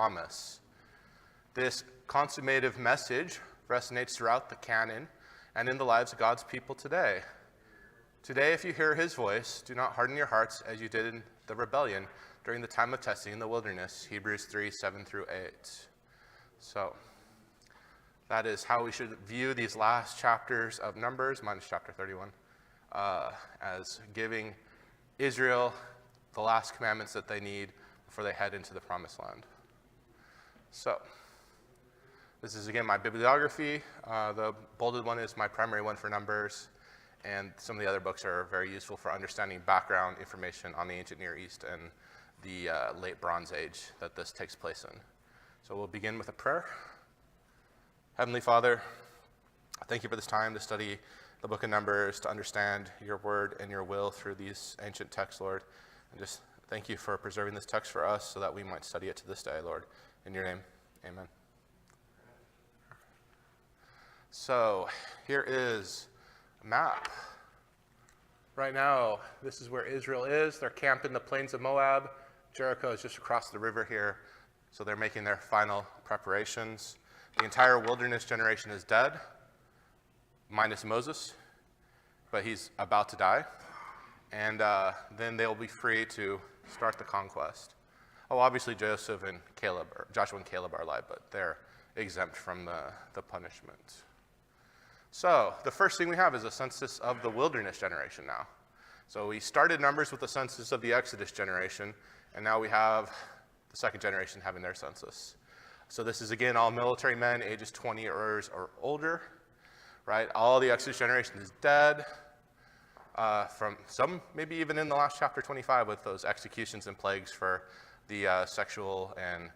promise. This consummative message resonates throughout the canon and in the lives of God's people today. Today, if you hear his voice, do not harden your hearts as you did in the rebellion during the time of testing in the wilderness, Hebrews 3, 7 through 8. So that is how we should view these last chapters of Numbers, minus chapter 31, as giving Israel the last commandments that they need before they head into the promised land. So this is, again, my bibliography. The bolded one is my primary one for Numbers, and some of the other books are very useful for understanding background information on the ancient Near East and the late Bronze Age that this takes place in. So we'll begin with a prayer. Heavenly Father, thank you for this time to study the book of Numbers, to understand your word and your will through these ancient texts, Lord. And just thank you for preserving this text for us so that we might study it to this day, Lord. In your name, amen. So here is a map. Right now, this is where Israel is. They're camped in the plains of Moab. Jericho is just across the river here, so they're making their final preparations. The entire wilderness generation is dead, minus Moses, but he's about to die. And then they'll be free to start the conquest. Oh, obviously Joshua and Caleb are alive, but they're exempt from the punishment. So the first thing we have is a census of the wilderness generation now. So we started Numbers with the census of the Exodus generation, and now we have the second generation having their census. So this is, again, all military men, ages 20 or older, right? All the Exodus generation is dead. From some, maybe even in the last chapter 25 with those executions and plagues for the sexual and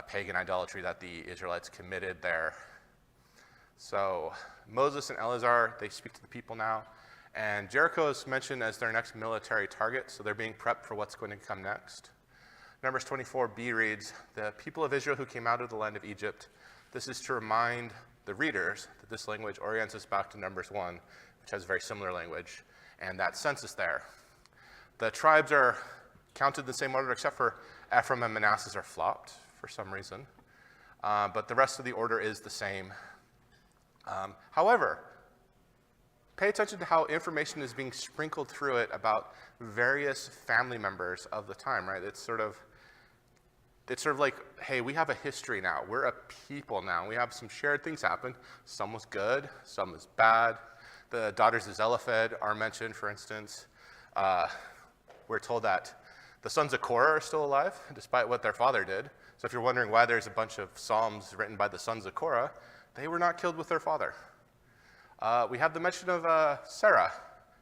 pagan idolatry that the Israelites committed there. So Moses and Eleazar, they speak to the people now. And Jericho is mentioned as their next military target, so they're being prepped for what's going to come next. Numbers 24b reads, "The people of Israel who came out of the land of Egypt." This is to remind the readers that this language orients us back to Numbers 1, which has very similar language, and that census there. The tribes are counted in the same order, except for Ephraim and Manasseh are flopped for some reason. But the rest of the order is the same. However, pay attention to how information is being sprinkled through it about various family members of the time, right? It's sort of like, hey, we have a history now. We're a people now. We have some shared things happen. Some was good, some was bad. The daughters of Zelophehad are mentioned, for instance. We're told that the sons of Korah are still alive, despite what their father did. So if you're wondering why there's a bunch of psalms written by the sons of Korah, they were not killed with their father. We have the mention of Sarah.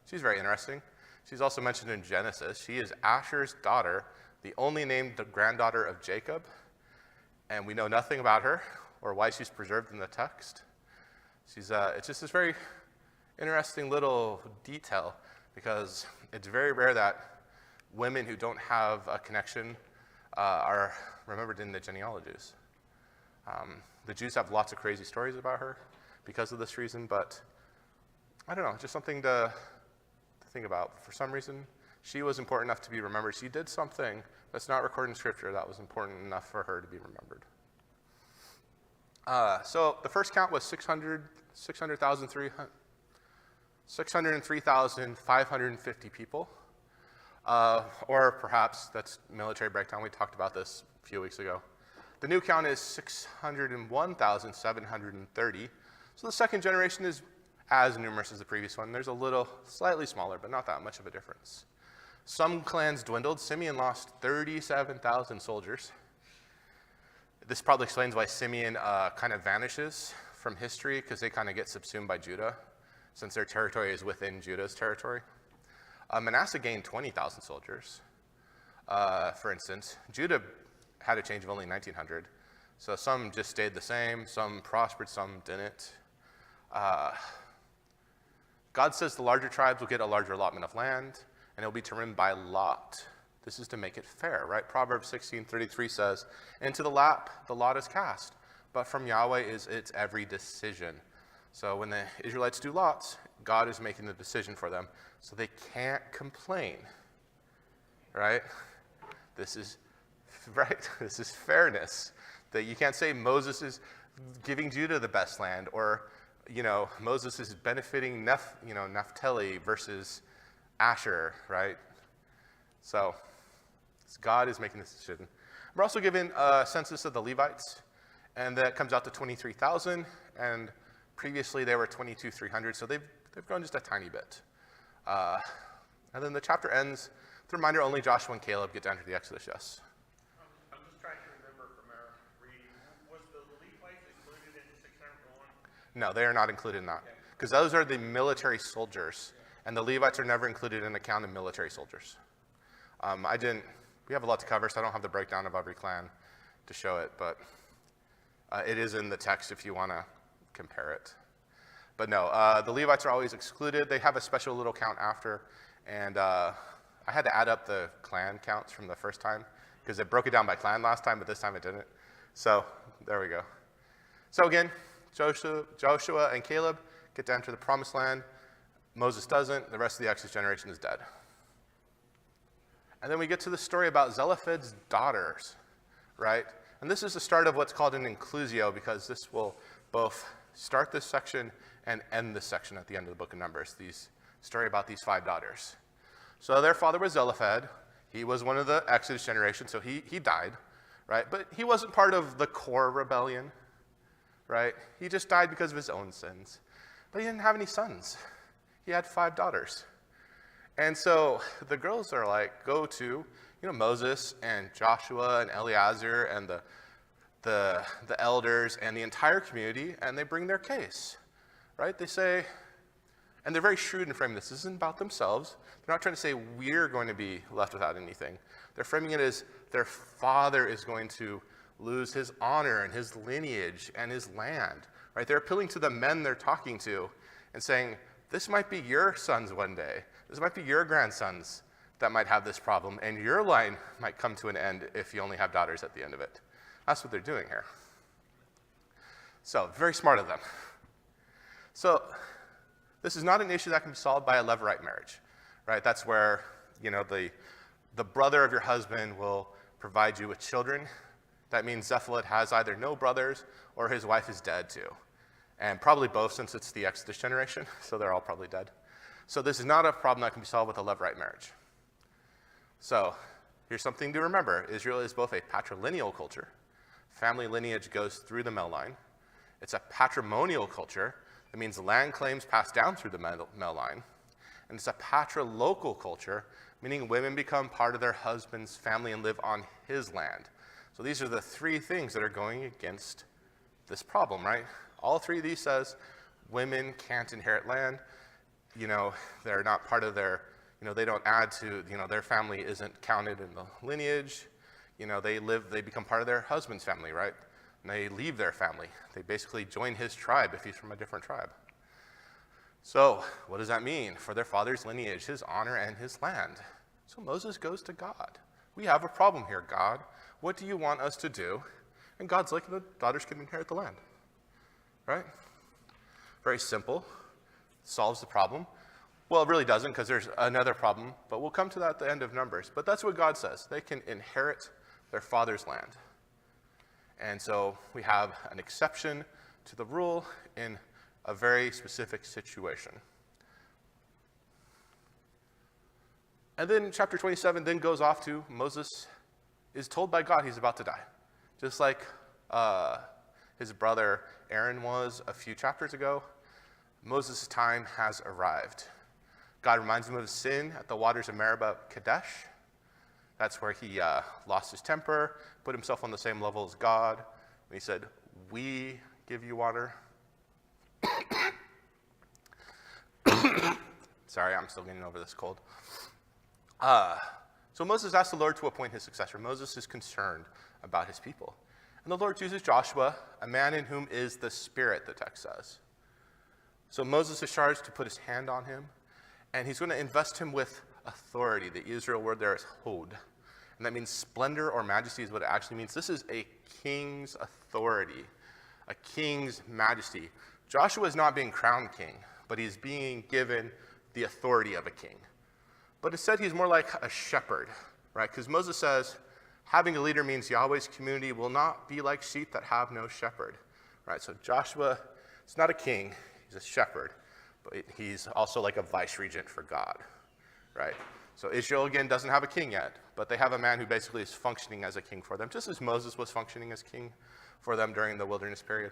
She's very interesting. She's also mentioned in Genesis. She is Asher's daughter, the only named granddaughter of Jacob, and we know nothing about her or why she's preserved in the text. It's just this very interesting little detail, because it's very rare that women who don't have a connection are remembered in the genealogies. The Jews have lots of crazy stories about her because of this reason, but I don't know, just something to think about. For some reason, she was important enough to be remembered. She did something that's not recorded in Scripture that was important enough for her to be remembered. So the first count was 603,550 people. Or perhaps that's military breakdown. We talked about this a few weeks ago. The new count is 601,730. So the second generation is as numerous as the previous one. There's a little, slightly smaller, but not that much of a difference. Some clans dwindled. Simeon lost 37,000 soldiers. This probably explains why Simeon kind of vanishes from history, because they kind of get subsumed by Judah, since their territory is within Judah's territory. Manasseh gained 20,000 soldiers, for instance. Judah had a change of only 1,900. So some just stayed the same, some prospered, some didn't. God says the larger tribes will get a larger allotment of land, and it will be determined by lot. This is to make it fair, right? Proverbs 16:33 says, "Into the lap the lot is cast, but from Yahweh is its every decision." So when the Israelites do lots, God is making the decision for them, so they can't complain, right? This is right? This is fairness. That you can't say Moses is giving Judah the best land, or, Moses is benefiting Naphtali versus Asher, right? So God is making this decision. We're also given a census of the Levites, and that comes out to 23,000, and previously they were 22,300, so they've grown just a tiny bit. And then the chapter ends with a reminder only Joshua and Caleb get to enter the Exodus, yes. I'm just trying to remember from our reading, was the Levites included in 601? No, they are not included in that, because those are the military soldiers, and the Levites are never included in the count of military soldiers. We have a lot to cover, so I don't have the breakdown of every clan to show it, but it is in the text if you want to compare it. But no, the Levites are always excluded. They have a special little count after, and I had to add up the clan counts from the first time, because it broke it down by clan last time, but this time it didn't. So there we go. So again, Joshua and Caleb get to enter the promised land. Moses doesn't. The rest of the Exodus generation is dead. And then we get to the story about Zelophehad's daughters, right? And this is the start of what's called an inclusio, because this will both start this section and end this section at the end of the book of Numbers, story about these 5 daughters. So their father was Zelophehad. He was one of the Exodus generation, so he died, right? But he wasn't part of the core rebellion, right? He just died because of his own sins. But he didn't have any sons. He had 5 daughters. And so the girls are like, go to, Moses and Joshua and Eleazar and the elders and the entire community, and they bring their case, right? They say, and they're very shrewd in framing this. This isn't about themselves. They're not trying to say we're going to be left without anything. They're framing it as their father is going to lose his honor and his lineage and his land, right? They're appealing to the men they're talking to and saying, this might be your sons one day. This might be your grandsons that might have this problem, and your line might come to an end if you only have daughters at the end of it. That's what they're doing here. So, very smart of them. So, this is not an issue that can be solved by a levirate marriage, right? That's where, the brother of your husband will provide you with children. That means Zephilad has either no brothers or his wife is dead too. And probably both, since it's the Exodus generation, so they're all probably dead. So this is not a problem that can be solved with a levirate marriage. So here's something to remember. Israel is both a patrilineal culture. Family lineage goes through the male line. It's a patrimonial culture. That means land claims pass down through the male line. And it's a patrilocal culture, meaning women become part of their husband's family and live on his land. So these are the 3 things that are going against this problem, right? All 3 of these says women can't inherit land. They're not part of their, they don't add to, their family isn't counted in the lineage. They become part of their husband's family, right? And they leave their family. They basically join his tribe if he's from a different tribe. So what does that mean for their father's lineage, his honor, and his land? So Moses goes to God. We have a problem here, God. What do you want us to do? And God's like, the daughters can inherit the land, right? Very simple. Solves the problem. Well, it really doesn't, because there's another problem, but we'll come to that at the end of Numbers. But that's what God says. They can inherit their father's land. And so we have an exception to the rule in a very specific situation. And then chapter 27 then goes off to Moses is told by God he's about to die. Just like his brother Aaron was a few chapters ago, Moses' time has arrived. God reminds him of his sin at the waters of Meribah Kadesh. That's where he lost his temper, put himself on the same level as God. When he said, we give you water. Sorry, I'm still getting over this cold. So Moses asked the Lord to appoint his successor. Moses is concerned about his people. And the Lord chooses Joshua, a man in whom is the Spirit, the text says. So Moses is charged to put his hand on him, and he's going to invest him with authority. The Israel word there is hod. And that means splendor or majesty is what it actually means. This is a king's authority, a king's majesty. Joshua is not being crowned king, but he's being given the authority of a king. But it said he's more like a shepherd, right? Because Moses says, having a leader means Yahweh's community will not be like sheep that have no shepherd, right? So Joshua is not a king, he's a shepherd, but he's also like a vice regent for God, right? So Israel, again, doesn't have a king yet, but they have a man who basically is functioning as a king for them, just as Moses was functioning as king for them during the wilderness period.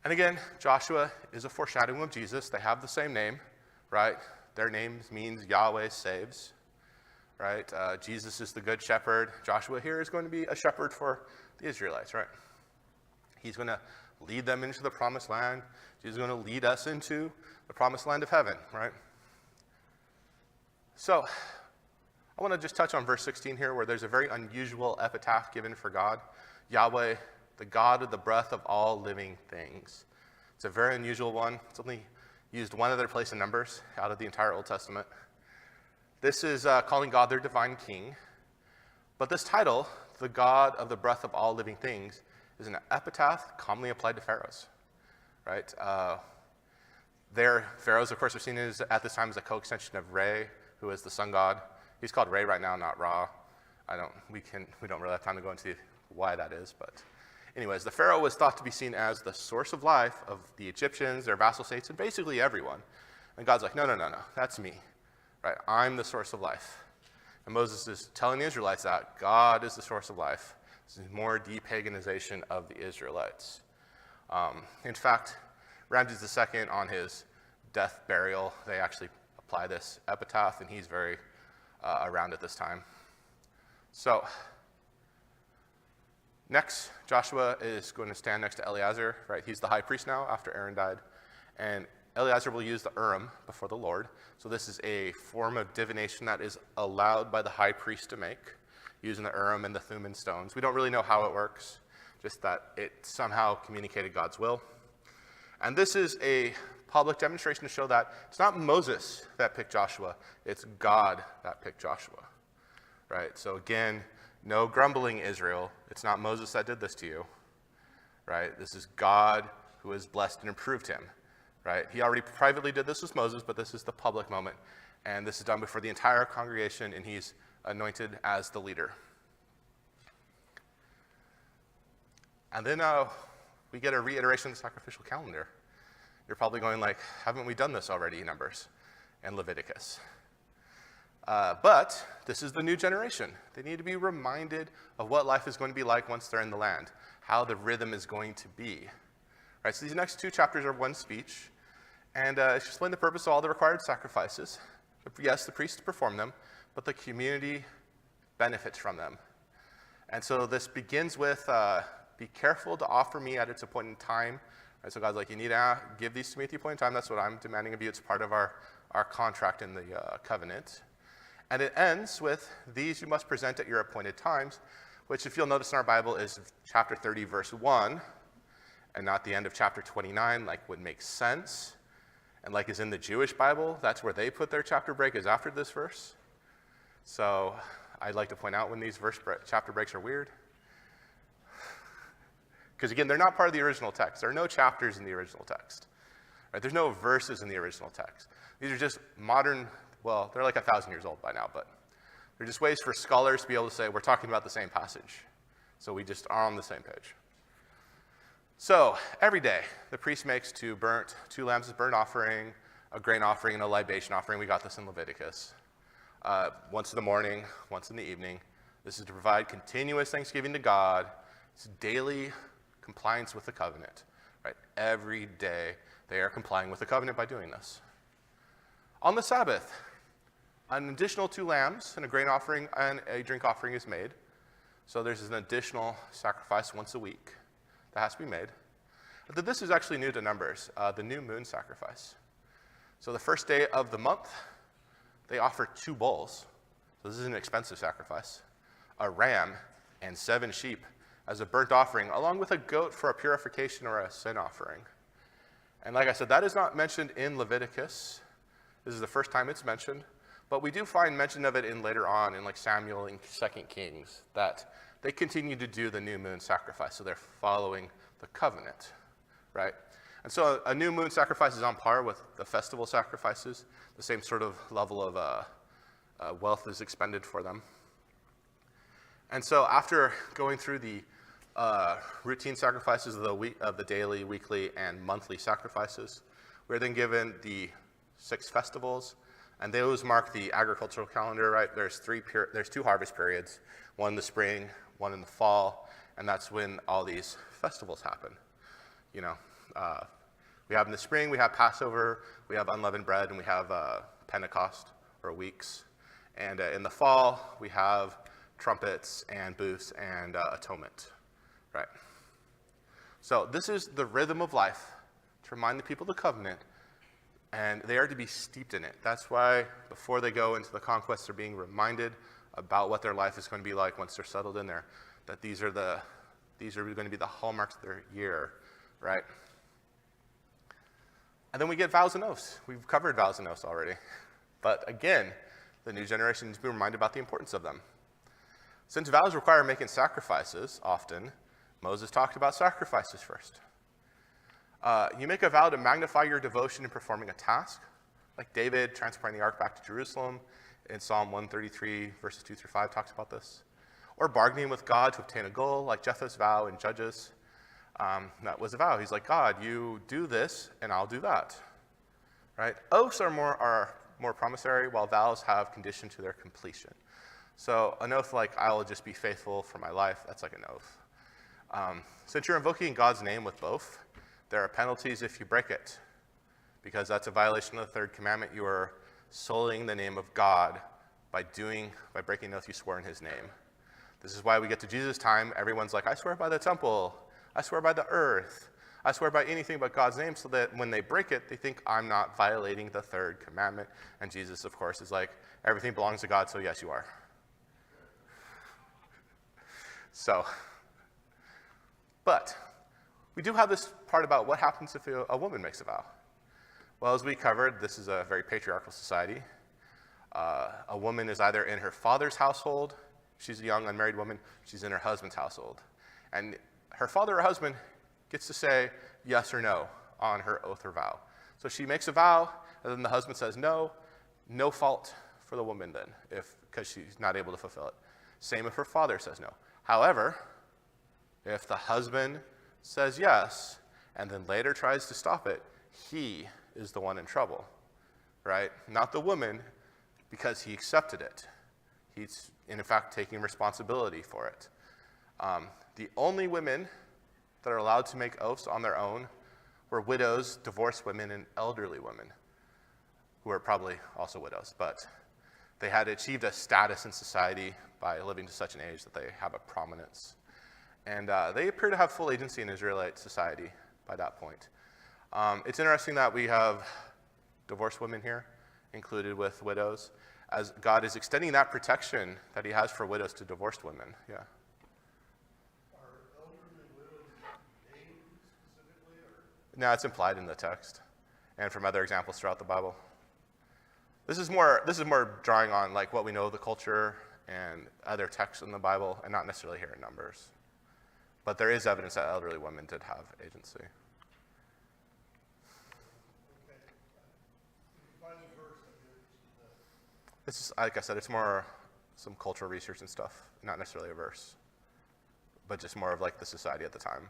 And again, Joshua is a foreshadowing of Jesus. They have the same name, right? Their name means Yahweh saves, right? Jesus is the good shepherd. Joshua here is going to be a shepherd for the Israelites, right? He's going to lead them into the promised land. Jesus is going to lead us into the promised land of heaven, right? So I want to just touch on verse 16 here, where there's a very unusual epitaph given for God. Yahweh, the God of the breath of all living things. It's a very unusual one. It's only used one other place in Numbers out of the entire Old Testament. This is calling God their divine king. But this title, the God of the breath of all living things, is an epitaph commonly applied to pharaohs, right? Pharaohs, of course, are seen at this time as a co-extension of Re, who is the sun god. He's called Re right now, not Ra. We don't really have time to go into why that is, but anyways, the pharaoh was thought to be seen as the source of life of the Egyptians, their vassal states, and basically everyone. And God's like, no, that's me, right? I'm the source of life. And Moses is telling the Israelites that God is the source of life. This is more depaganization of the Israelites. In fact, Ramses II, on his death burial, they actually apply this epitaph, and he's very around at this time. So, next, Joshua is going to stand next to Eleazar, right? He's the high priest now after Aaron died. And Eleazar will use the Urim before the Lord. So this is a form of divination that is allowed by the high priest to make, using the Urim and the Thummim stones. We don't really know how it works, just that it somehow communicated God's will. And this is a public demonstration to show that it's not Moses that picked Joshua, it's God that picked Joshua, right? So again, no grumbling, Israel. It's not Moses that did this to you, right? This is God who has blessed and approved him, right? He already privately did this with Moses, but this is the public moment. And this is done before the entire congregation, and he's anointed as the leader. And then we get a reiteration of the sacrificial calendar. You're probably going like, haven't we done this already in Numbers and Leviticus? But this is the new generation. They need to be reminded of what life is going to be like once they're in the land, how the rhythm is going to be. Right, so these next two chapters are one speech, and it's explain the purpose of all the required sacrifices. Yes, the priests perform them, but the community benefits from them. And so this begins with, be careful to offer me at its appointed time. Right, so God's like, you need to give these to me at the appointed time. That's what I'm demanding of you. It's part of our contract in the covenant. And it ends with, these you must present at your appointed times, which if you'll notice in our Bible is chapter 30, verse 1, and not the end of chapter 29, like would make sense. And like is in the Jewish Bible, that's where they put their chapter break, is after this verse. So I'd like to point out when these chapter breaks are weird. Because again, they're not part of the original text. There are no chapters in the original text. Right? There's no verses in the original text. These are just modern, well, they're like 1,000 years old by now, but they're just ways for scholars to be able to say, we're talking about the same passage. So we just are on the same page. So every day, the priest makes two lambs as burnt offering, a grain offering, and a libation offering. We got this in Leviticus. Once in the morning, once in the evening. This is to provide continuous thanksgiving to God. It's daily compliance with the covenant, right? Every day they are complying with the covenant by doing this. On the Sabbath, an additional 2 lambs and a grain offering and a drink offering is made. So there's an additional sacrifice once a week that has to be made. But this is actually new to Numbers, the new moon sacrifice. So the first day of the month, they offer 2 bulls. So this is an expensive sacrifice. A ram and 7 sheep as a burnt offering, along with a goat for a purification or a sin offering. And like I said, that is not mentioned in Leviticus. This is the first time it's mentioned. But we do find mention of it in later on in like Samuel and 2 Kings, that they continue to do the new moon sacrifice. So they're following the covenant, right? And so a new moon sacrifice is on par with the festival sacrifices. The same sort of level of wealth is expended for them. And so after going through the routine sacrifices of the daily, weekly, and monthly sacrifices, we're then given the 6 festivals, and those mark the agricultural calendar, right? There's 2 harvest periods, one in the spring, one in the fall, and that's when all these festivals happen. You know, we have in the spring, we have Passover, we have unleavened bread, and we have Pentecost, or weeks. And in the fall, we have trumpets and booths and atonement, right? So this is the rhythm of life to remind the people of the covenant, and they are to be steeped in it. That's why before they go into the conquest, they're being reminded about what their life is going to be like once they're settled in there, that these are going to be the hallmarks of their year, right? And then we get vows and oaths. We've covered vows and oaths already. But again, the new generation needs to be reminded about the importance of them. Since vows require making sacrifices often, Moses talked about sacrifices first. You make a vow to magnify your devotion in performing a task, like David transporting the ark back to Jerusalem in Psalm 133, verses 2 through 5 talks about this. Or bargaining with God to obtain a goal, like Jephthah's vow in Judges. That was a vow. He's like, God, you do this, and I'll do that. Right? Oaths are more promissory, while vows have condition to their completion. So an oath like, I will just be faithful for my life, that's like an oath. Since you're invoking God's name with both, there are penalties if you break it, because that's a violation of the 3rd commandment. You are sullying the name of God by breaking an oath you swore in his name. This is why we get to Jesus' time, everyone's like, I swear by the temple, I swear by the earth, I swear by anything but God's name, so that when they break it, they think I'm not violating the 3rd commandment. And Jesus, of course, is like, everything belongs to God, so yes, you are. So, but we do have this part about what happens if a woman makes a vow. Well, as we covered, this is a very patriarchal society. A woman is either in her father's household, she's a young unmarried woman, she's in her husband's household. And her father or husband gets to say yes or no on her oath or vow. So she makes a vow, and then the husband says no fault for the woman then, because she's not able to fulfill it. Same if her father says no. However, if the husband says yes, and then later tries to stop it, he is the one in trouble, right? Not the woman, because he accepted it. He's, in fact, taking responsibility for it. The only women that are allowed to make oaths on their own were widows, divorced women, and elderly women, who are probably also widows, but they had achieved a status in society by living to such an age that they have a prominence. And they appear to have full agency in Israelite society by that point. It's interesting that we have divorced women here, included with widows, as God is extending that protection that he has for widows to divorced women. Yeah. Are elderly widows named specifically, or? No, it's implied in the text and from other examples throughout the Bible. This is more drawing on like what we know of the culture and other texts in the Bible, and not necessarily here in Numbers. But there is evidence that elderly women did have agency. This is, like I said, it's more some cultural research and stuff, not necessarily a verse, but just more of like the society at the time.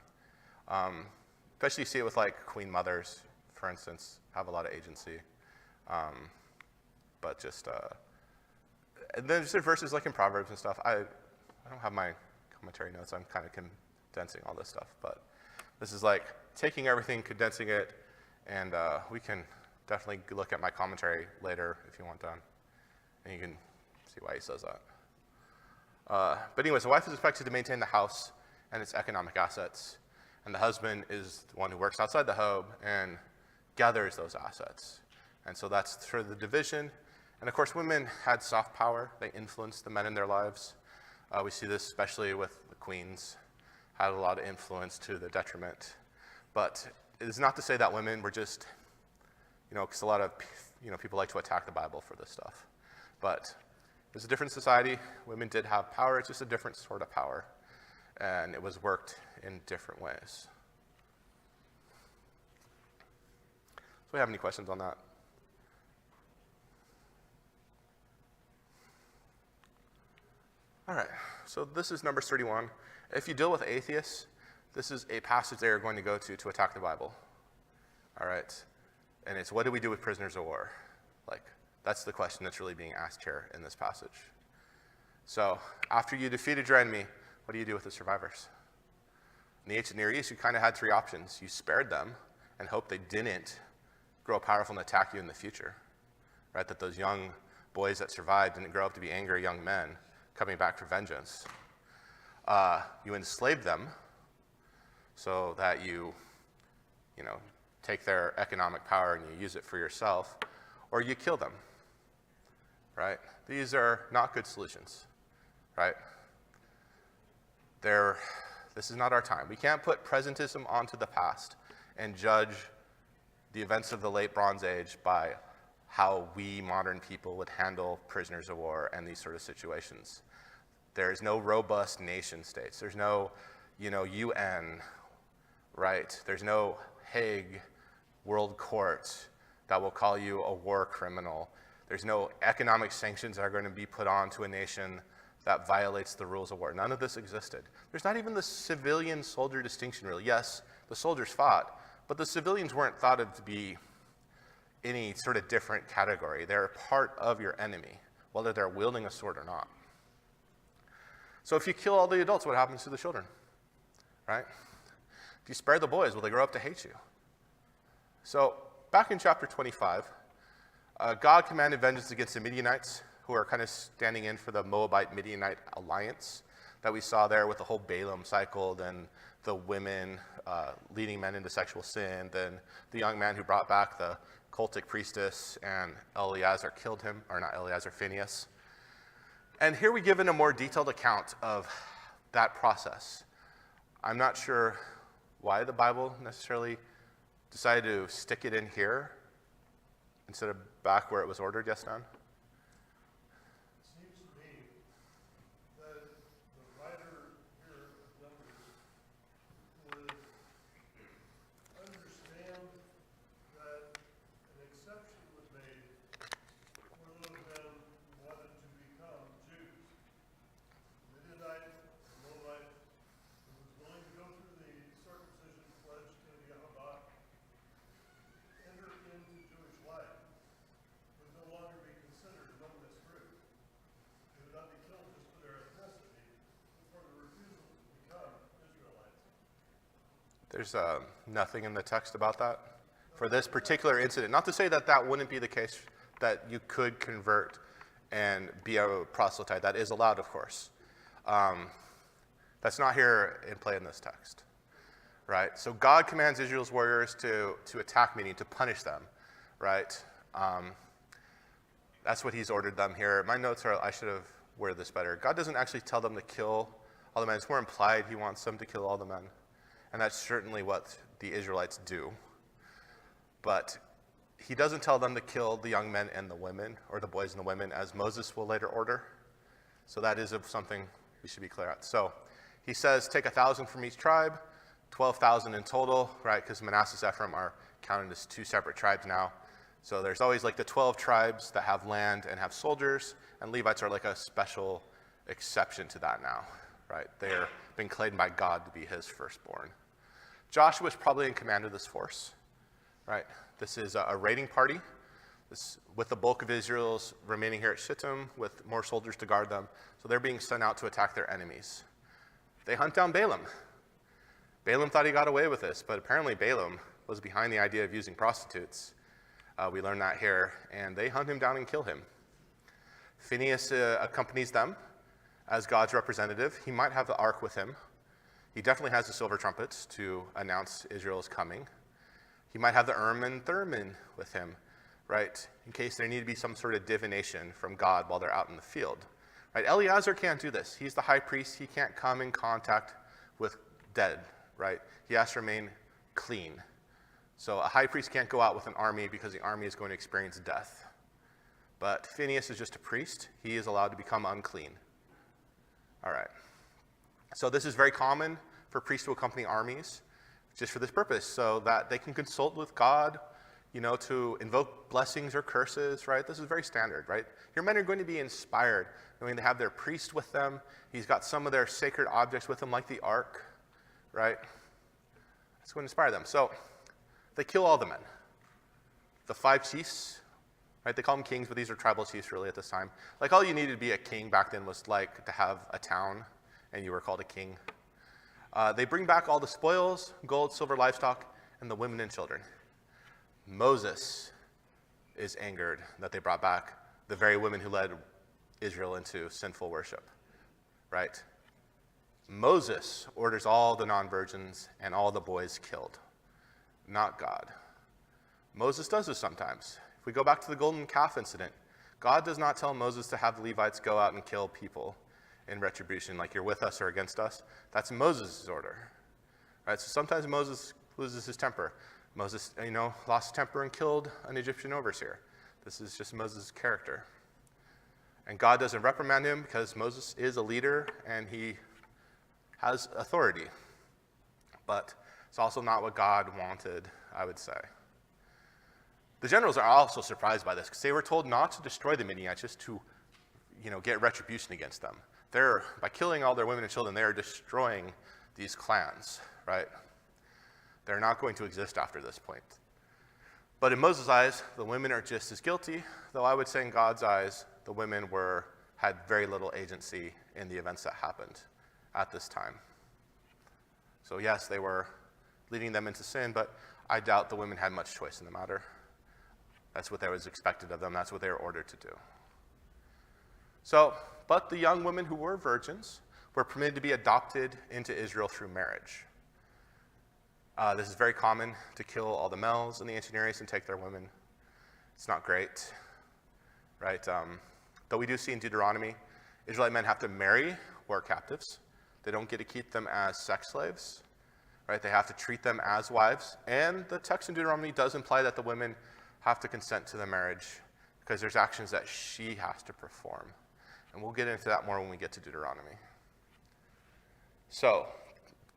Especially you see it with like queen mothers, for instance, have a lot of agency. But just, and then just verses like in Proverbs and stuff. I don't have my commentary notes. I'm kind of condensing all this stuff, but this is like taking everything, condensing it, and we can definitely look at my commentary later if you want to, and you can see why he says that. But anyways, a wife is expected to maintain the house and its economic assets, and the husband is the one who works outside the home and gathers those assets. And so that's through the division. And of course, women had soft power. They influenced the men in their lives. We see this especially with the queens, had a lot of influence to the detriment. But it is not to say that women were just, because a lot of people like to attack the Bible for this stuff. But it was a different society. Women did have power. It's just a different sort of power. And it was worked in different ways. So we have any questions on that? All right. So this is Numbers 31. If you deal with atheists, this is a passage they are going to go to attack the Bible. All right? And it's, what do we do with prisoners of war? Like, that's the question that's really being asked here in this passage. So, after you defeated your enemy, what do you do with the survivors? In the ancient Near East, you kind of had three options. You spared them and hoped they didn't grow powerful and attack you in the future. Right? That those young boys that survived didn't grow up to be angry young men coming back for vengeance. You enslaved them so that you take their economic power and you use it for yourself, or you kill them, right? These are not good solutions, right? This is not our time. We can't put presentism onto the past and judge the events of the late Bronze Age by how we modern people would handle prisoners of war and these sort of situations. There is no robust nation states. There's no, UN, right? There's no Hague World Court that will call you a war criminal. There's no economic sanctions that are going to be put on to a nation that violates the rules of war. None of this existed. There's not even the civilian soldier distinction, really. Yes, the soldiers fought, but the civilians weren't thought of to be any sort of different category. They're part of your enemy, whether they're wielding a sword or not. So if you kill all the adults, what happens to the children, right? If you spare the boys, will they grow up to hate you? So back in chapter 25, God commanded vengeance against the Midianites, who are kind of standing in for the Moabite-Midianite alliance that we saw there with the whole Balaam cycle, then the women leading men into sexual sin, then the young man who brought back the cultic priestess, and Eleazar killed him, or not Eleazar, Phinehas. And here we give in a more detailed account of that process. I'm not sure why the Bible necessarily decided to stick it in here instead of back where it was ordered. Yes, Dan? Seems to me that the writer here of Numbers would understand that an exception was made for those men who wanted to become Jews. The Midianite, the Moabite, who was willing to go through the circumcision pledge to the Yahweh, enter into Jewish life, would no longer be considered among this group. They would not be killed just for their ethnicity, but for the refusal to become Israelites. There's nothing in the text about that for this particular incident. Not to say that that wouldn't be the case, that you could convert and be a proselyte. That is allowed, of course. That's not here in play in this text, right? So God commands Israel's warriors to attack, meaning to punish them, right? That's what he's ordered them here. My notes are, I should have worded this better. God doesn't actually tell them to kill all the men. It's more implied he wants them to kill all the men. And that's certainly what the Israelites do. But he doesn't tell them to kill the young men and the women, or the boys and the women, as Moses will later order. So that is something we should be clear at. So he says, take 1,000 from each tribe, 12,000 in total, right? Because Manasseh and Ephraim are counted as two separate tribes now. So there's always like the 12 tribes that have land and have soldiers, and Levites are like a special exception to that now, right? They're being claimed by God to be his firstborn. Joshua is probably in command of this force, right? This is a raiding party, with the bulk of Israel's remaining here at Shittim, with more soldiers to guard them. So they're being sent out to attack their enemies. They hunt down Balaam. Balaam thought he got away with this, but apparently Balaam was behind the idea of using prostitutes. We learn that here, and they hunt him down and kill him. Phinehas accompanies them as God's representative. He might have the ark with him. He definitely has the silver trumpets to announce Israel's coming. He might have the Urim and Thummim with him, right, in case there need to be some sort of divination from God while they're out in the field. Right? Eleazar can't do this. He's the high priest. He can't come in contact with dead, right? He has to remain clean. So a high priest can't go out with an army because the army is going to experience death. But Phinehas is just a priest. He is allowed to become unclean. All right. So this is very common for priests to accompany armies just for this purpose, so that they can consult with God, to invoke blessings or curses, right? This is very standard, right? Your men are going to be inspired, knowing they have their priest with them. He's got some of their sacred objects with him, like the ark, right? That's going to inspire them. So they kill all the men. The 5 chiefs, right? They call them kings, but these are tribal chiefs really at this time. Like all you needed to be a king back then was like to have a town, and you were called a king. They bring back all the spoils, gold, silver, livestock, and the women and children. Moses is angered that they brought back the very women who led Israel into sinful worship, right? Moses orders all the non-virgins and all the boys killed, not God. Moses does this sometimes. If we go back to the golden calf incident, God does not tell Moses to have the Levites go out and kill people in retribution, like you're with us or against us. That's Moses' order, right? So sometimes Moses loses his temper. Moses, lost his temper and killed an Egyptian overseer. This is just Moses' character. And God doesn't reprimand him because Moses is a leader and he has authority. But it's also not what God wanted, I would say. The generals are also surprised by this because they were told not to destroy the Midianites, just to, get retribution against them. By killing all their women and children, they are destroying these clans, right? They're not going to exist after this point. But in Moses' eyes, the women are just as guilty, though I would say in God's eyes, the women had very little agency in the events that happened at this time. So yes, they were leading them into sin, but I doubt the women had much choice in the matter. That's what was expected of them. That's what they were ordered to do. But the young women who were virgins were permitted to be adopted into Israel through marriage. This is very common, to kill all the males in the ancient Near East and take their women. It's not great, right? Though we do see in Deuteronomy, Israelite men have to marry war captives. They don't get to keep them as sex slaves, right? They have to treat them as wives. And the text in Deuteronomy does imply that the women have to consent to the marriage because there's actions that she has to perform. And we'll get into that more when we get to Deuteronomy. So,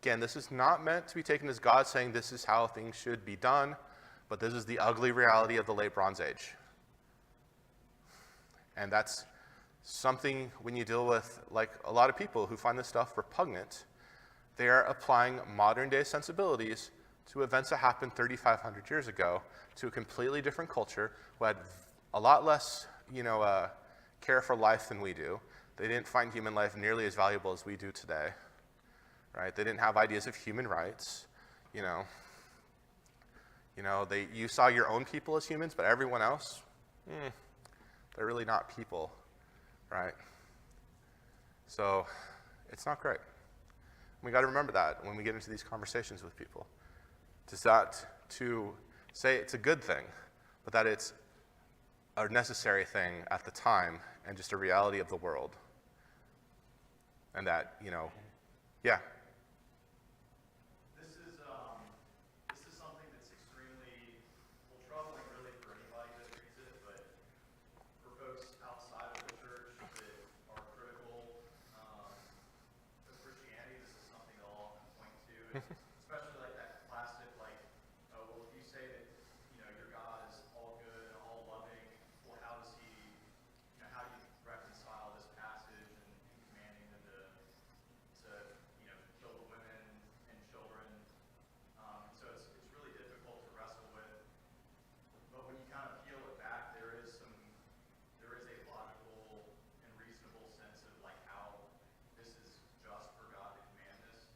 again, this is not meant to be taken as God saying this is how things should be done, but this is the ugly reality of the late Bronze Age. And that's something when you deal with, like a lot of people who find this stuff repugnant, they are applying modern day sensibilities to events that happened 3,500 years ago to a completely different culture who had a lot less, care for life than we do. They didn't find human life nearly as valuable as we do today. Right? They didn't have ideas of human rights, you saw your own people as humans, but everyone else, they're really not people, right? So it's not great. We got to remember that when we get into these conversations with people. Just not to say it's a good thing, but that it's a necessary thing at the time and just a reality of the world. And that, yeah. Especially like that classic, well, if you say that, your God is all good, all loving, well, how does he, how do you reconcile this passage and commanding them to kill the women and children? So it's really difficult to wrestle with. But when you kind of peel it back, there is a logical and reasonable sense of how this is just for God to command this.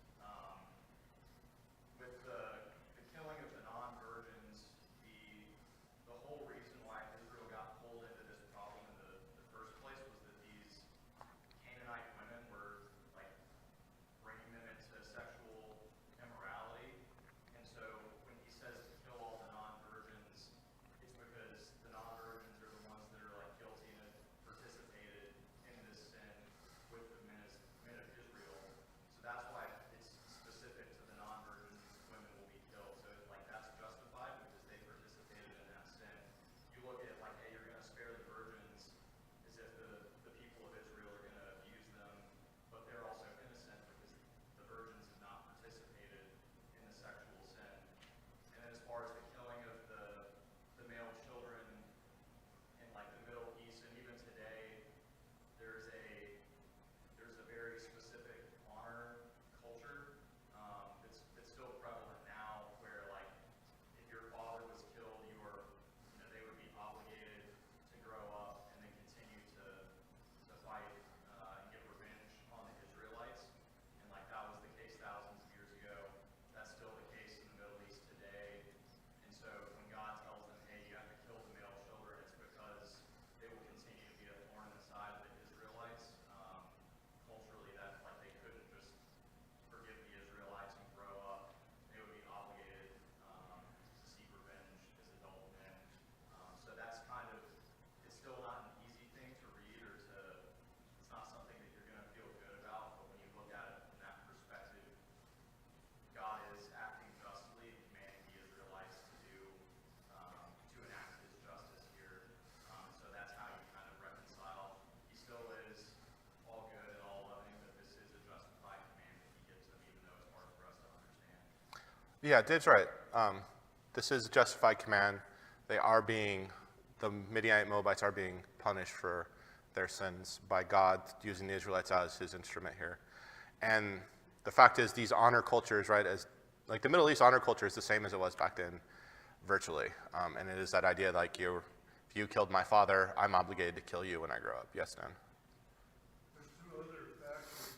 Yeah, Dave's right. This is a justified command. The Midianite Moabites are being punished for their sins by God using the Israelites as his instrument here. And the fact is, these honor cultures, right, like the Middle East honor culture is the same as it was back then, virtually. And it is that idea like if you killed my father, I'm obligated to kill you when I grow up. Yes, Dan? There's two other factors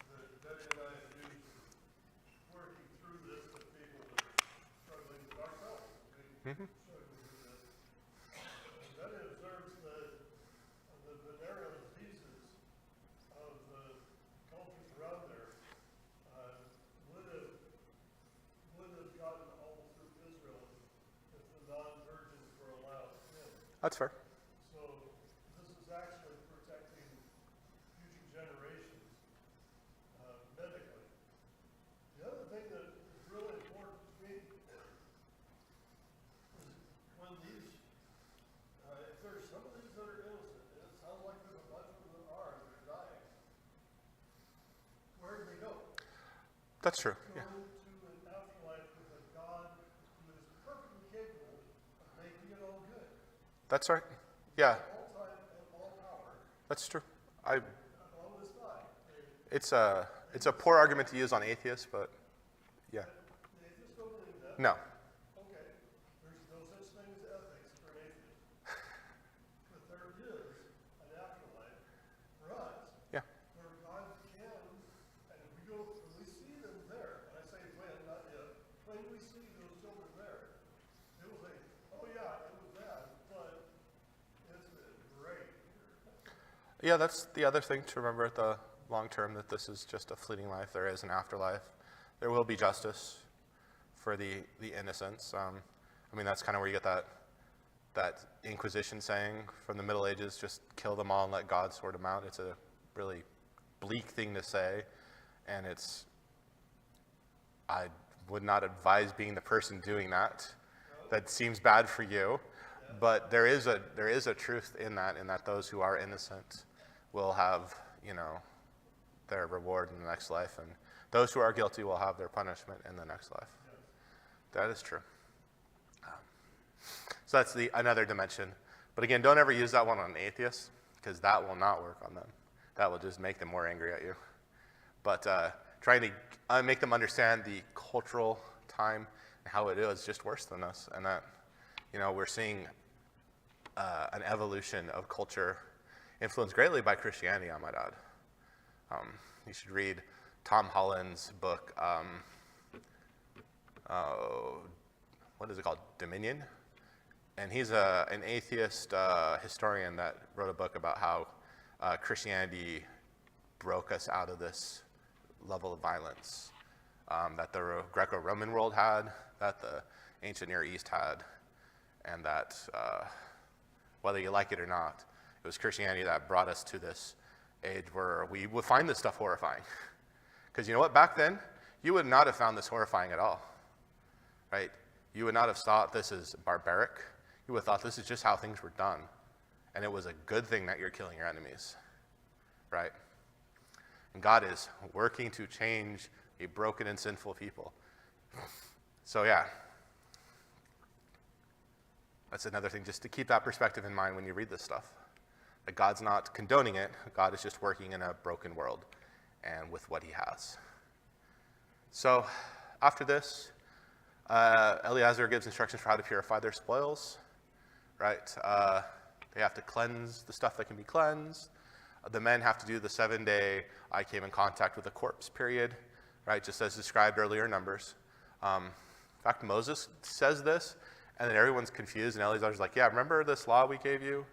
that Betty and I have used working through this with people that are struggling with ourselves. Struggling with this. Betty observes that the venereal diseases of the cultures around there would have gotten all through Israel if the non-virgins were allowed in. That's fair. So this is actually protecting future generations medically. The other thing that is really important to me is when these, if there's some of these that are innocent, and it sounds like there's a bunch of them that are, and they're dying, where do they go? That's true. Yeah. Go to an afterlife with a God who is perfectly capable of making it all good. That's right. Yeah, All time and all power that's true. on this side. It's a poor argument to use on atheists, but yeah. They just don't believe that. No. Okay, there's no such thing as ethics for an atheist. But there is an afterlife for us. Yeah. Where God can, and when we see them there, and I say when, not if, when we see those children there, they will say, oh yeah, it was bad, but it's been great. Yeah, that's the other thing to remember at the long term, that this is just a fleeting life. There is an afterlife. There will be justice for the innocents. I mean, that's kind of where you get that Inquisition saying from the Middle Ages, just kill them all and let God sort them out. It's a really bleak thing to say, and I would not advise being the person doing that. That seems bad for you, but there is a truth in that those who are innocent will have, their reward in the next life, and those who are guilty will have their punishment in the next life. That is true. So that's another dimension. But again, don't ever use that one on atheists, because that will not work on them. That will just make them more angry at you. But trying to make them understand the cultural time and how it is just worse than us, and that we're seeing an evolution of culture influenced greatly by Christianity, I might add. You should read Tom Holland's book, what is it called? Dominion? And he's an atheist historian that wrote a book about how Christianity broke us out of this level of violence that the Greco-Roman world had, that the ancient Near East had, and that whether you like it or not, it was Christianity that brought us to this age where we would find this stuff horrifying. Because you know what? Back then, you would not have found this horrifying at all, right? You would not have thought this is barbaric. You would have thought this is just how things were done. And it was a good thing that you're killing your enemies, right? And God is working to change a broken and sinful people. So yeah, that's another thing, just to keep that perspective in mind when you read this stuff. That God's not condoning it. God is just working in a broken world and with what he has. So after this, Eleazar gives instructions for how to purify their spoils, right? They have to cleanse the stuff that can be cleansed. The men have to do the 7-day I came in contact with a corpse period, right? Just as described earlier in Numbers. In fact, Moses says this, and then everyone's confused, and Eleazar's like, yeah, remember this law we gave you?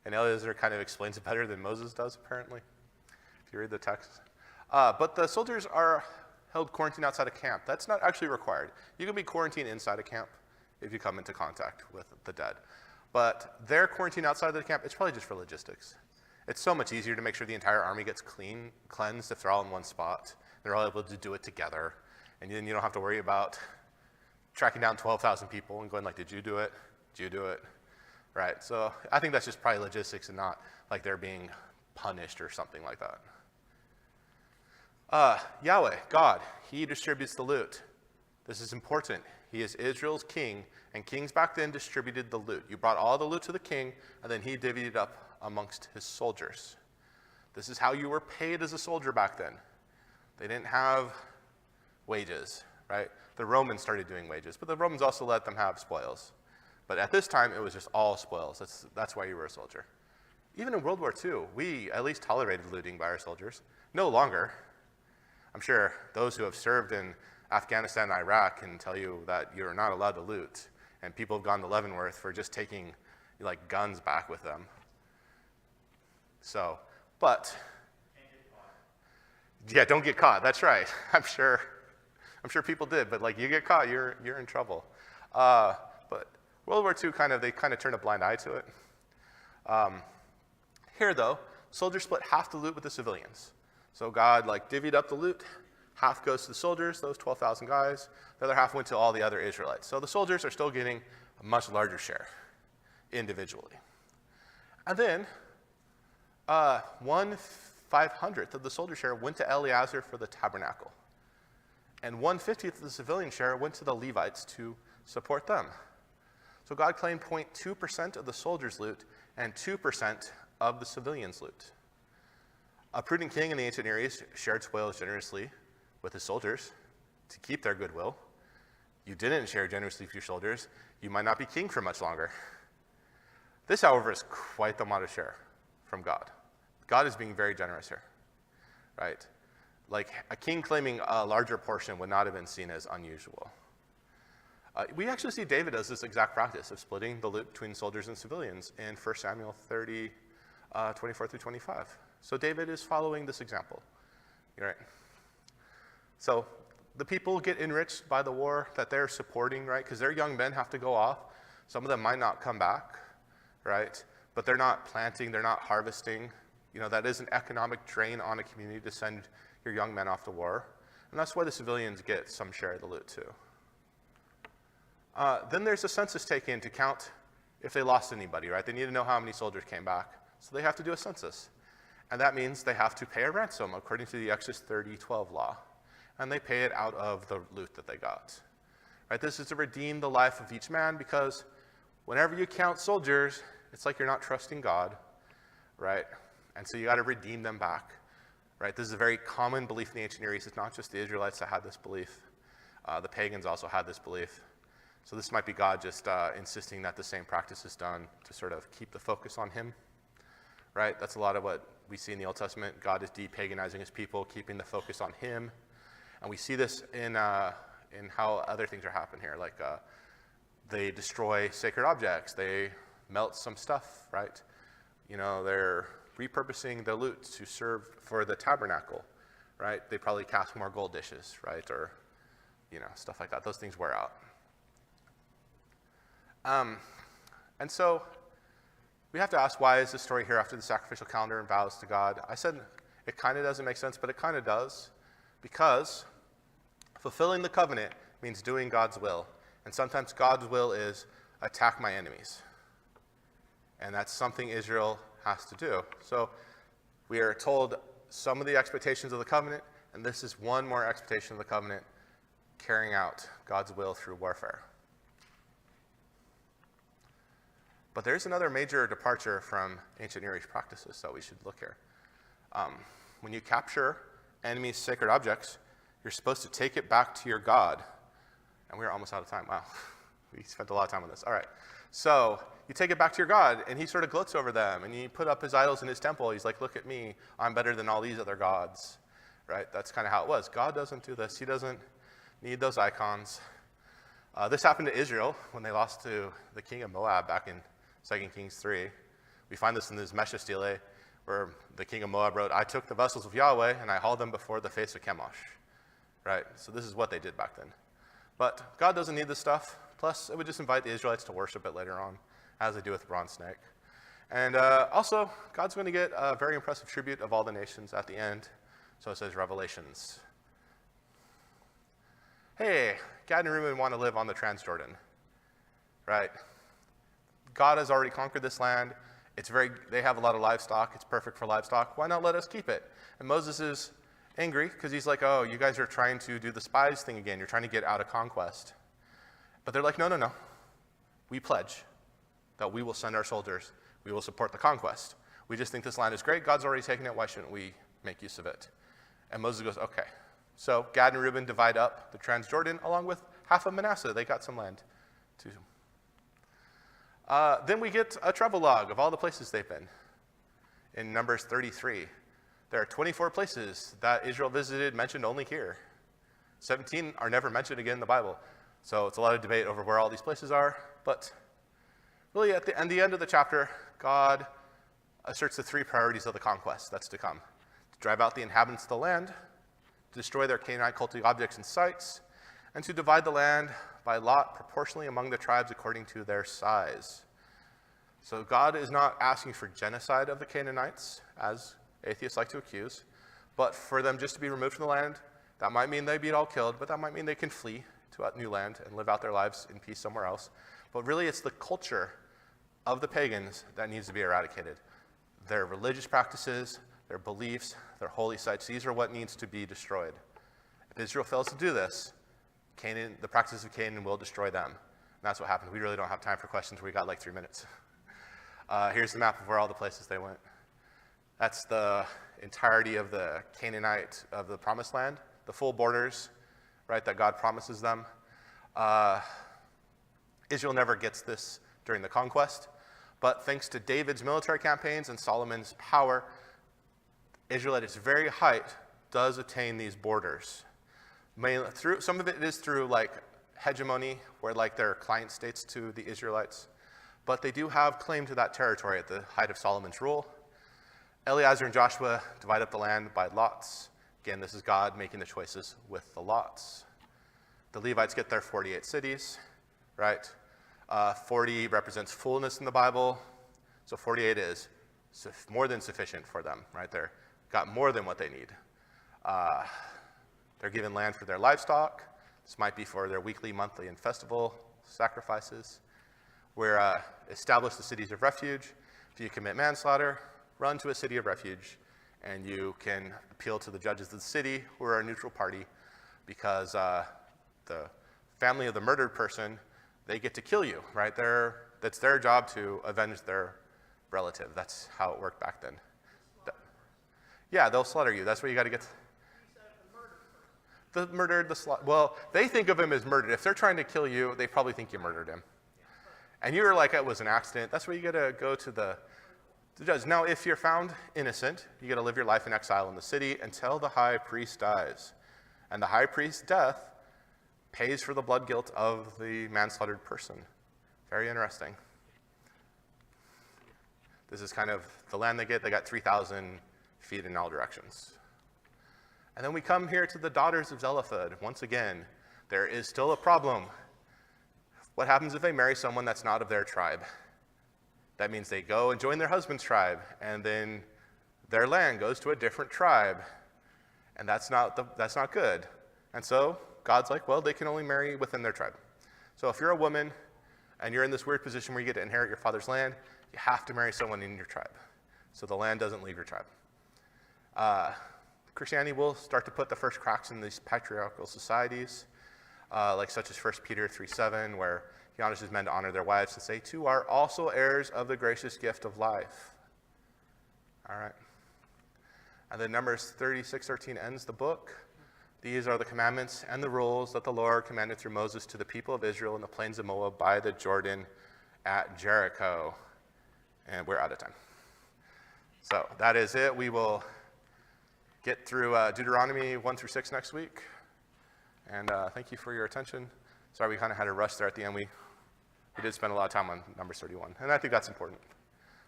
And Eleazar kind of explains it better than Moses does, apparently, if you read the text. But the soldiers are held quarantined outside of camp. That's not actually required. You can be quarantined inside a camp if you come into contact with the dead. But their quarantine outside of the camp, it's probably just for logistics. It's so much easier to make sure the entire army gets cleansed if they're all in one spot. They're all able to do it together. And then you don't have to worry about tracking down 12,000 people and going like, did you do it? Did you do it? Right, so I think that's just probably logistics and not like they're being punished or something like that. Yahweh, God, he distributes the loot. This is important. He is Israel's king, and kings back then distributed the loot. You brought all the loot to the king, and then he divvied it up amongst his soldiers. This is how you were paid as a soldier back then. They didn't have wages, right? The Romans started doing wages, but the Romans also let them have spoils. But at this time, it was just all spoils. That's why you were a soldier. Even in World War II, we at least tolerated looting by our soldiers. No longer. I'm sure those who have served in Afghanistan and Iraq can tell you that you're not allowed to loot. And people have gone to Leavenworth for just taking like guns back with them. So, but yeah, don't get caught. That's right. I'm sure people did, but like you get caught, you're in trouble. But World War II they turned a blind eye to it. Here though, soldiers split half the loot with the civilians. So God divvied up the loot. Half goes to the soldiers, those 12,000 guys. The other half went to all the other Israelites. So the soldiers are still getting a much larger share individually. And then 1/500th of the soldier share went to Eleazar for the tabernacle. And 1/50th of the civilian share went to the Levites to support them. So God claimed 0.2% of the soldiers' loot and 2% of the civilians' loot. A prudent king in the ancient Near East shared spoils generously with his soldiers to keep their goodwill. You didn't share generously with your soldiers, you might not be king for much longer. This, however, is quite the modest share from God. God is being very generous here, right? Like a king claiming a larger portion would not have been seen as unusual. We actually see David does this exact practice of splitting the loot between soldiers and civilians in 1 Samuel 30, 24 through 25. So David is following this example. You're right. So the people get enriched by the war that they're supporting, right? Because their young men have to go off. Some of them might not come back, right? But they're not planting, they're not harvesting. That is an economic drain on a community to send your young men off to war. And that's why the civilians get some share of the loot too. Then there's a census taken to count if they lost anybody, right? They need to know how many soldiers came back. So they have to do a census. And that means they have to pay a ransom according to the Exodus 30:12 law. And they pay it out of the loot that they got. Right? This is to redeem the life of each man, because whenever you count soldiers, it's like you're not trusting God, right? And so you got to redeem them back, right? This is a very common belief in the ancient Near East. It's not just the Israelites that had this belief. The pagans also had this belief. So this might be God just insisting that the same practice is done to sort of keep the focus on him, right? That's a lot of what we see in the Old Testament. God is de-paganizing his people, keeping the focus on him. And we see this in how other things are happening here. Like they destroy sacred objects. They melt some stuff, right? They're repurposing the loot to serve for the tabernacle, right? They probably cast more gold dishes, right? Or, stuff like that. Those things wear out. And so we have to ask, why is this story here after the sacrificial calendar and vows to God? I said it kind of doesn't make sense, but it kind of does, because fulfilling the covenant means doing God's will. And sometimes God's will is attack my enemies. And that's something Israel has to do. So we are told some of the expectations of the covenant, and this is one more expectation of the covenant, carrying out God's will through warfare. But there's another major departure from ancient Near East practices that we should look here. When you capture enemies' sacred objects, you're supposed to take it back to your God. And we're almost out of time. Wow. We spent a lot of time on this. All right. So you take it back to your God, and he sort of gloats over them, and you put up his idols in his temple. He's like, look at me. I'm better than all these other gods. Right? That's kind of how it was. God doesn't do this. He doesn't need those icons. This happened to Israel when they lost to the king of Moab back in 2 Kings 3. We find this in this Mesha stele, where the king of Moab wrote, I took the vessels of Yahweh, and I hauled them before the face of Chemosh. Right? So this is what they did back then. But God doesn't need this stuff. Plus, it would just invite the Israelites to worship it later on, as they do with the bronze snake. And also, God's going to get a very impressive tribute of all the nations at the end. So it says Revelations. Hey, Gad and Reuben want to live on the Transjordan. Right? God has already conquered this land. They have a lot of livestock. It's perfect for livestock. Why not let us keep it? And Moses is angry because he's like, oh, you guys are trying to do the spies thing again. You're trying to get out of conquest. But they're like, no. We pledge that we will send our soldiers. We will support the conquest. We just think this land is great. God's already taken it. Why shouldn't we make use of it? And Moses goes, okay. So Gad and Reuben divide up the Transjordan along with half of Manasseh. They got some land too. Then we get a travel log of all the places they've been. In Numbers 33, there are 24 places that Israel visited mentioned only here. 17 are never mentioned again in the Bible. So it's a lot of debate over where all these places are. But really at the end of the chapter, God asserts the three priorities of the conquest that's to come. To drive out the inhabitants of the land, to destroy their Canaanite cultic objects and sites, and to divide the land by lot proportionally among the tribes according to their size. So God is not asking for genocide of the Canaanites, as atheists like to accuse, but for them just to be removed from the land. That might mean they be all killed, but that might mean they can flee to a new land and live out their lives in peace somewhere else. But really it's the culture of the pagans that needs to be eradicated. Their religious practices, their beliefs, their holy sites, these are what needs to be destroyed. If Israel fails to do this, the practices of Canaan will destroy them. And that's what happened. We really don't have time for questions. We got like 3 minutes. Here's the map of where all the places they went. That's the entirety of the Canaanite, of the promised land, the full borders, right, that God promises them. Israel never gets this during the conquest, but thanks to David's military campaigns and Solomon's power, Israel at its very height does attain these borders. Mainly through, some of it is through like hegemony, where like they're client states to the Israelites, but they do have claim to that territory at the height of Solomon's rule. Eleazar and Joshua divide up the land by lots. Again, this is God making the choices with the lots. The Levites get their 48 cities, right? 40 represents fullness in the Bible, so 48 is more than sufficient for them, right? They're got more than what they need. They're given land for their livestock. This might be for their weekly, monthly, and festival sacrifices. We're established the cities of refuge. If you commit manslaughter, run to a city of refuge, and you can appeal to the judges of the city, who are a neutral party, because the family of the murdered person, they get to kill you, right? That's their job to avenge their relative. That's how it worked back then. Yeah, they'll slaughter you. That's where you got to get. The murdered, well, they think of him as murdered. If they're trying to kill you, they probably think you murdered him. And you were like, it was an accident. That's where you got to go to the judge. Now, if you're found innocent, you got to live your life in exile in the city until the high priest dies. And the high priest's death pays for the blood guilt of the manslaughtered person. Very interesting. This is kind of the land they get. They got 3,000 feet in all directions. And then we come here to the daughters of Zelophehad. Once again, there is still a problem. What happens if they marry someone that's not of their tribe? That means they go and join their husband's tribe, and then their land goes to a different tribe. And that's not good. And so God's like, well, they can only marry within their tribe. So if you're a woman and you're in this weird position where you get to inherit your father's land, you have to marry someone in your tribe. So the land doesn't leave your tribe. Christianity will start to put the first cracks in these patriarchal societies, like such as 1 Peter 3:7, where he admonishes men to honor their wives and say, "Two are also heirs of the gracious gift of life." All right. And then Numbers 36:13 ends the book. These are the commandments and the rules that the Lord commanded through Moses to the people of Israel in the plains of Moab by the Jordan at Jericho. And we're out of time. So that is it. We will get through Deuteronomy 1-6 next week. And thank you for your attention. Sorry we kind of had a rush there at the end. We did spend a lot of time on Numbers 31. And I think that's important.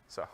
So.